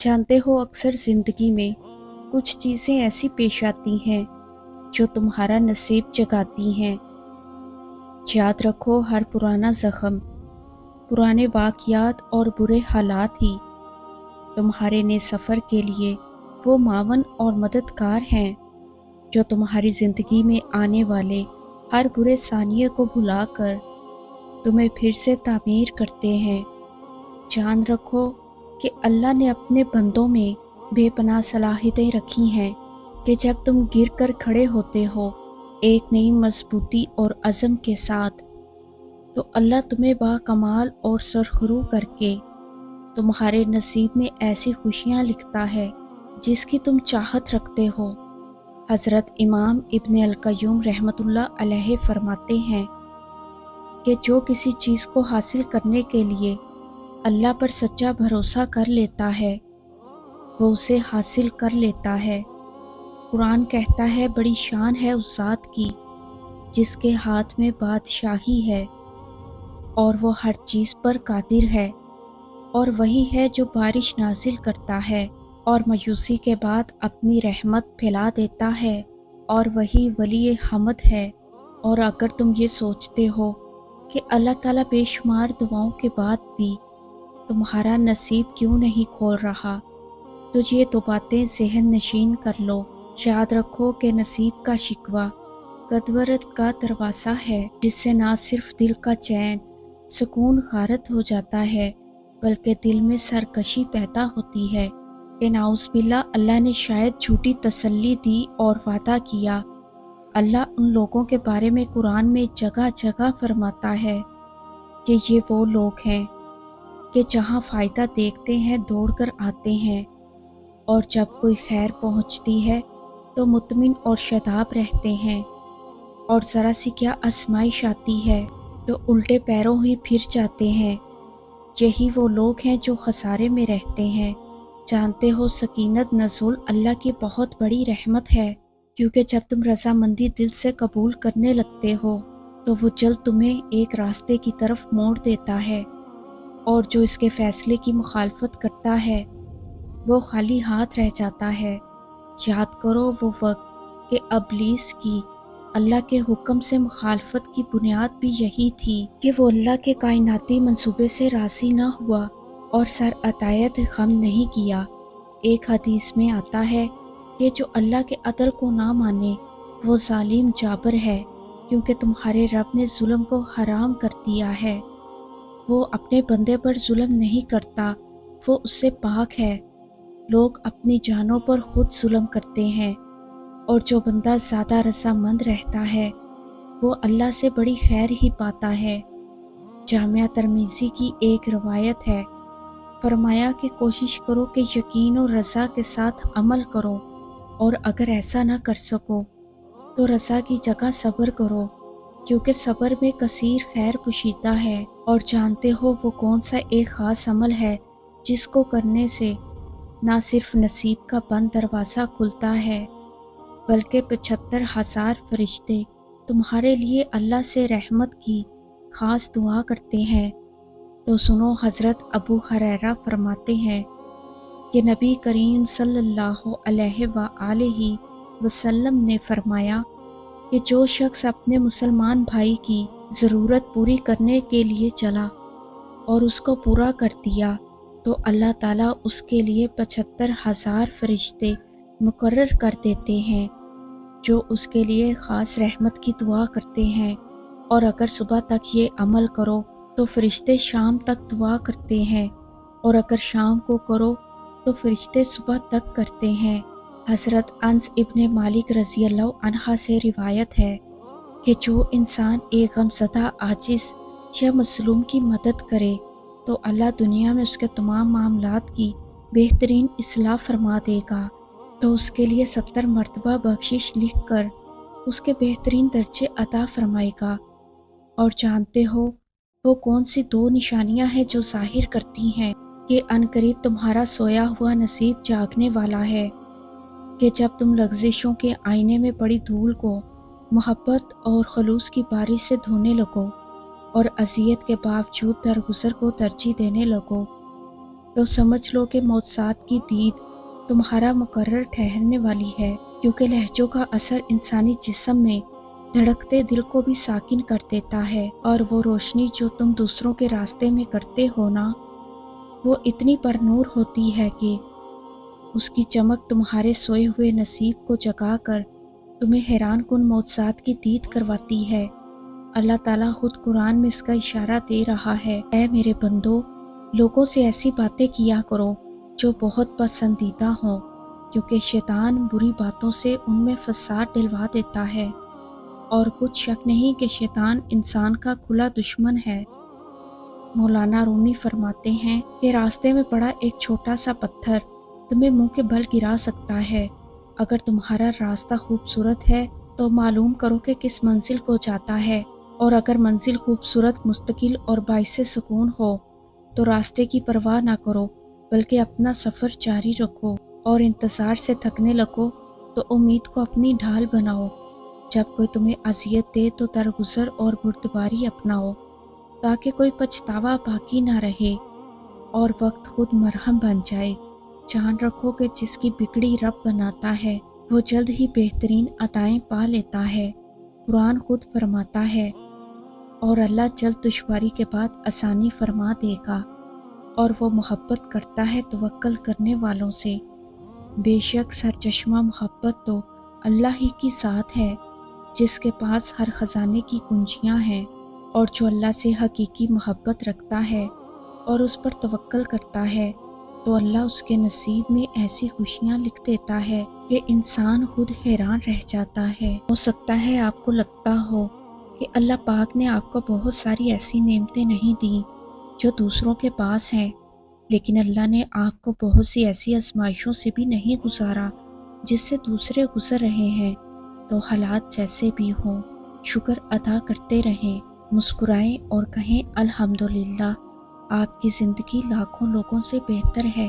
जानते हो, अक्सर ज़िंदगी में कुछ चीज़ें ऐसी पेश आती हैं जो तुम्हारा नसीब जगाती हैं। याद रखो, हर पुराना ज़ख्म, पुराने वाक़यात और बुरे हालात ही तुम्हारे नए सफ़र के लिए वो मावन और मददगार हैं जो तुम्हारी ज़िंदगी में आने वाले हर बुरे सानिये को भुलाकर तुम्हें फिर से तामीर करते हैं। जान रखो कि अल्लाह ने अपने बंदों में बेपनाह सलाहियतें रखी हैं कि जब तुम गिर कर खड़े होते हो एक नई मजबूती और अज़म के साथ, तो अल्लाह तुम्हें बाकमाल और सरखरू करके तुम्हारे नसीब में ऐसी खुशियाँ लिखता है जिसकी तुम चाहत रखते हो। हज़रत इमाम इब्न अल-क़य्यूम रहमतुल्लाह अलैहि फरमाते हैं कि जो किसी चीज़ को हासिल करने के लिए अल्लाह पर सच्चा भरोसा कर लेता है, वो उसे हासिल कर लेता है। कुरान कहता है, बड़ी शान है उस ज़ात की जिसके हाथ में बादशाही है और वो हर चीज़ पर कादिर है, और वही है जो बारिश नाजिल करता है और मायूसी के बाद अपनी रहमत फैला देता है, और वही वली हमद है। और अगर तुम ये सोचते हो कि अल्लाह ताला बेशुमार दुआओं के बाद भी तुम्हारा नसीब क्यों नहीं खोल रहा, तो ये दो बातें ज़हन नशीन कर लो। याद रखो कि नसीब का शिकवा कदवरत का दरवाज़ा है जिससे ना सिर्फ दिल का चैन सुकून गारत हो जाता है, बल्कि दिल में सरकशी पैदा होती है कि नाउज़बिल्ला अल्लाह ने शायद झूठी तसल्ली दी और वादा किया। अल्लाह उन लोगों के बारे में कुरान में जगह जगह फरमाता है कि ये वो लोग हैं कि जहाँ फ़ायदा देखते हैं दौड़कर आते हैं, और जब कोई खैर पहुँचती है तो मुतमिन और शदाब रहते हैं, और ज़रा सी क्या आजमाइश आती है तो उल्टे पैरों ही फिर जाते हैं। यही वो लोग हैं जो खसारे में रहते हैं। जानते हो, सकीनत नज़ुल अल्लाह की बहुत बड़ी रहमत है, क्योंकि जब तुम रज़ामंदी दिल से कबूल करने लगते हो तो वो जल्द तुम्हें एक रास्ते की तरफ मोड़ देता है, और जो इसके फ़ैसले की मुखालफत करता है वो खाली हाथ रह जाता है। याद करो वो वक्त कि इब्लीस की अल्लाह के हुक्म से मुखालफत की बुनियाद भी यही थी कि वो अल्लाह के कायनाती मंसूबे से राज़ी न हुआ और सर अतायत गम नहीं किया। एक हदीस में आता है कि जो अल्लाह के अदल को ना माने वो जालिम जाबर है, क्योंकि तुम्हारे रब ने जुल्म को हराम कर दिया है। वो अपने बंदे पर जुल्म नहीं करता, वो उससे पाक है। लोग अपनी जानों पर खुद जुल्म करते हैं, और जो बंदा ज़्यादा रज़ामंद रहता है वो अल्लाह से बड़ी खैर ही पाता है। जामिया तिर्मिज़ी की एक रवायत है, फरमाया कि कोशिश करो कि यकीन और रज़ा के साथ अमल करो, और अगर ऐसा ना कर सको तो रज़ा की जगह सब्र करो, क्योंकि सब्र में कसीर खैर पोशीदा है। और जानते हो वो कौन सा एक ख़ास अमल है जिसको करने से ना सिर्फ नसीब का बंद दरवाज़ा खुलता है, बल्कि 75,000 फरिश्ते तुम्हारे लिए अल्लाह से रहमत की ख़ास दुआ करते हैं। तो सुनो, हज़रत अबू हुरैरा फरमाते हैं कि नबी करीम सल्लल्लाहु अलैहि वसल्लम ने फरमाया कि जो शख्स अपने मुसलमान भाई की ज़रूरत पूरी करने के लिए चला और उसको पूरा कर दिया, तो अल्लाह ताला उसके लिए 75,000 फरिश्ते मुकर्रर कर देते हैं जो उसके लिए ख़ास रहमत की दुआ करते हैं। और अगर सुबह तक ये अमल करो तो फरिश्ते शाम तक दुआ करते हैं, और अगर शाम को करो तो फरिश्ते सुबह तक करते हैं। हज़रत अनस इब्ने मालिक रज़ी अल्लाह अन्हा से रिवायत है कि जो इंसान एक गमज़दा आजिज़ या मज़लूम की मदद करे तो अल्लाह दुनिया में उसके तमाम मामलात की बेहतरीन इस्लाह फरमा देगा, तो उसके लिए 70 मरतबा बख्शिश लिख कर उसके बेहतरीन दर्जे अता फरमाएगा। और जानते हो वो कौन सी 2 निशानियां हैं जो ज़ाहिर करती हैं कि अनकरीब तुम्हारा सोया हुआ नसीब जागने वाला है? कि जब तुम लग़्ज़िशों के आईने में पड़ी धूल को मोहब्बत और खलूस की बारिश से धोने लगो, और अज़ियत के बावजूद दरगुज़र को तरजीह देने लगो, تو سمجھ لو کہ معجزات کی دید تمہارا مقرر ٹھہرنے والی ہے، کیونکہ لہجوں کا اثر انسانی جسم میں دھڑکتے دل کو بھی ساکن کر دیتا ہے، اور وہ روشنی جو تم دوسروں کے راستے میں کرتے ہو نا، وہ اتنی پر نور ہوتی ہے کہ اس کی چمک تمہارے سوئے ہوئے نصیب کو جگا کر تمہیں حیران کن معجزات کی دید کرواتی ہے۔ اللہ تعالیٰ خود قرآن میں اس کا اشارہ دے رہا ہے، اے میرے بندو، لوگوں سے ایسی باتیں کیا کرو جو بہت پسندیدہ ہوں، کیونکہ شیطان بری باتوں سے ان میں فساد ڈلوا دیتا ہے، اور کچھ شک نہیں کہ شیطان انسان کا کھلا دشمن ہے۔ مولانا رومی فرماتے ہیں کہ راستے میں پڑا ایک چھوٹا سا پتھر تمہیں منہ کے بل گرا سکتا ہے۔ اگر تمہارا راستہ خوبصورت ہے تو معلوم کرو کہ کس منزل کو جاتا ہے، اور اگر منزل خوبصورت، مستقل اور باعث سکون ہو تو راستے کی پرواہ نہ کرو، بلکہ اپنا سفر جاری رکھو، اور انتظار سے تھکنے لگو تو امید کو اپنی ڈھال بناؤ۔ جب کوئی تمہیں اذیت دے تو درگزر اور بردباری اپناؤ، تاکہ کوئی پچھتاوا باقی نہ رہے اور وقت خود مرہم بن جائے۔ جان رکھو کہ جس کی بگڑی رب بناتا ہے وہ جلد ہی بہترین عطائیں پا لیتا ہے۔ قرآن خود فرماتا ہے، اور اللہ جلد دشواری کے بعد آسانی فرما دے گا، اور وہ محبت کرتا ہے توکل کرنے والوں سے۔ بے شک سرچشمہ محبت تو اللہ ہی کی ذات ہے، جس کے پاس ہر خزانے کی کنجیاں ہیں، اور جو اللہ سے حقیقی محبت رکھتا ہے اور اس پر توکل کرتا ہے تو اللہ اس کے نصیب میں ایسی خوشیاں لکھ دیتا ہے کہ انسان خود حیران رہ جاتا ہے۔ ہو سکتا ہے آپ کو لگتا ہو کہ اللہ پاک نے آپ کو بہت ساری ایسی نعمتیں نہیں دیں جو دوسروں کے پاس ہیں، لیکن اللہ نے آپ کو بہت سی ایسی آزمائشوں سے بھی نہیں گزارا جس سے دوسرے گزر رہے ہیں۔ تو حالات جیسے بھی ہوں، شکر ادا کرتے رہیں، مسکرائیں اور کہیں الحمدللہ، آپ کی زندگی لاکھوں لوگوں سے بہتر ہے۔